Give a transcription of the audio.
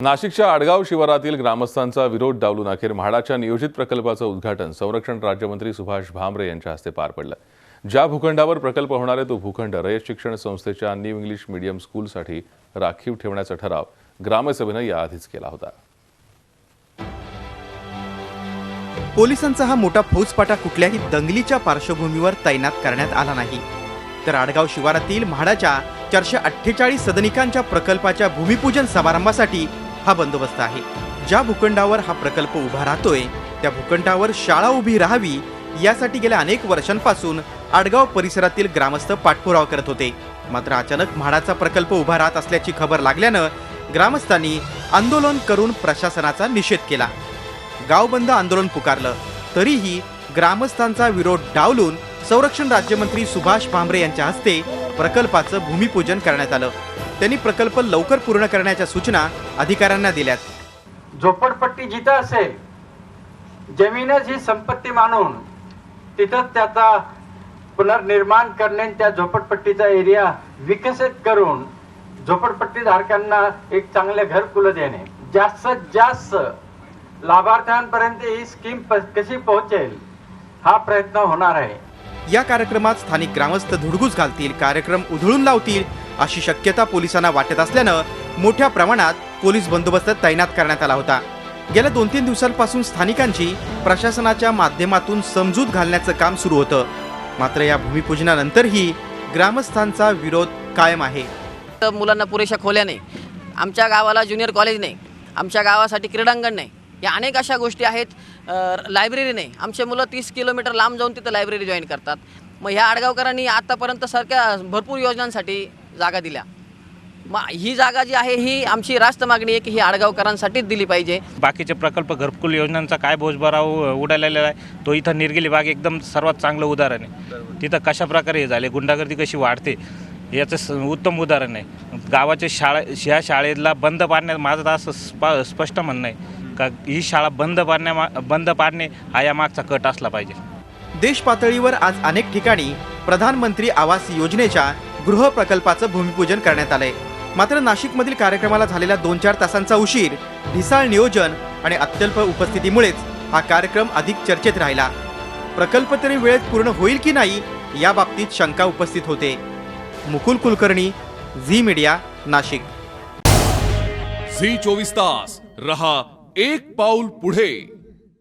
नाशिकच्या आडगाव शिवारातील ग्रामस्थांचा विरोध डावलून अखेर म्हाडाच्या नियोजित प्रकल्पाचं उद्घाटन संरक्षण राज्यमंत्री सुभाष भामरे यांच्या हस्ते पार पडलं। ज्या भूखंडावर प्रकल्प होणार आहे तो भूखंड रयत शिक्षण संस्थेच्या न्यू इंग्लिश मीडियम स्कूलसाठी राखीव ठेवण्याचा ठराव ग्रामसभेने याआधीच केला होता। पोलिसांचा हा मोठा फौजफाटा कुठल्याही दंगलीच्या पार्श्वभूमीवर तैनात करण्यात आला नाही, तर आडगाव शिवारातील म्हाडाच्या 448 सदनिकांच्या प्रकल्पाच्या भूमिपूजन समारंभासाठी हा बंदोबस्त आहे। ज्या भूखंडावर हा प्रकल्प उभा राहतोय त्या भूखंडावर शाळा उभी राहावी यासाठी गेल्या अनेक वर्षांपासून आडगाव परिसरातील ग्रामस्थ पाठपुरावा करत होते। मात्र अचानक म्हाडाचा प्रकल्प उभा राहत असल्याची खबर लागल्यानं ग्रामस्थांनी आंदोलन करून प्रशासनाचा निषेध केला। गावबंद आंदोलन पुकारलं, तरीही ग्रामस्थांचा विरोध डावलून संरक्षण राज्यमंत्री सुभाष भामरे यांच्या हस्ते प्रकल्पाचं भूमिपूजन करण्यात आलं। त्यांनी प्रकल्प लवकर पूर्ण करण्याच्या सूचना अधिकाऱ्यांना दिल्यात। झोपडपट्टी जिथं असेल, जमीनच ही संपत्ती मानून तिथं त्याचा पुनर्निर्माण करणे, त्या झोपडपट्टीचा एरिया विकसित करून झोपडपट्टी धारकांना एक चांगले घरकुल देणे, जास्तीत जास्त लाभार्थ्यांपर्यंत ही स्कीम कशी पोहोचेल हा प्रयत्न होणार आहे। या कार्यक्रमात स्थानिक ग्रामस्थ धुडगूस घालतील, कार्यक्रम उधळून लावतील अशी शक्यता पोलिसांना वाटत असल्यानं मोठ्या प्रमाणात पोलीस बंदोबस्त तैनात करण्यात आला होता। गेल्या 2-3 दिवसांपासून स्थानिकांची प्रशासनाच्या माध्यमातून समजूत घालण्याचं काम सुरू होतं। मात्र या भूमिपूजनानंतरही ग्रामस्थांचा विरोध कायम आहे। मुलांना पुरेशा खोल्या नाही, आमच्या गावाला ज्युनियर कॉलेज नाही, आमच्या गावासाठी क्रीडांगण नाही, या अनेक अशा गोष्टी आहेत। लायब्ररी नाही, आमचे मुलं 30 किलोमीटर लांब जाऊन तिथं लायब्ररी जॉईन करतात। मग ह्या आडगावकरांनी आतापर्यंत सारख्या भरपूर योजनांसाठी जागा दिल्या, मग ही जागा जी आहे ही आमची रास्त मागणी आहे की ही आडगावकरांसाठीच दिली पाहिजे। बाकीचे प्रकल्प घरकुल योजनांचा काय बोजबारा उडालेला आहे तो इथं निर्गिली बाग एकदम सर्वात चांगलं उदाहरण आहे। तिथं कशा प्रकारे हे झाले, गुंडागर्दी कशी वाढते याचं उत्तम उदाहरण आहे। गावाच्या ह्या शाळेला बंद पाडण्यात माझं तर असं स्पष्ट म्हणणं आहे का ही शाळा बंद पाडणे हा यामागचा कट असला पाहिजे। देश पातळीवर आज अनेक ठिकाणी प्रधानमंत्री आवास योजनेच्या गृह प्रकल्पाचं भूमिपूजन करण्यात आलंय। मात्र नाशिकमधील कार्यक्रमाला झालेला 2-4 तासांचा उशीर, ढिसाळ नियोजन आणि अत्यल्प उपस्थितीमुळेच हा कार्यक्रम अधिक चर्चेत राहिला। प्रकल्प तरी वेळेत पूर्ण होईल की नाही या बाबतीत शंका उपस्थित होते। मुकुल कुलकर्णी, झी मीडिया, नाशिक। झी 24 तास रहा एक पाऊल पुढे।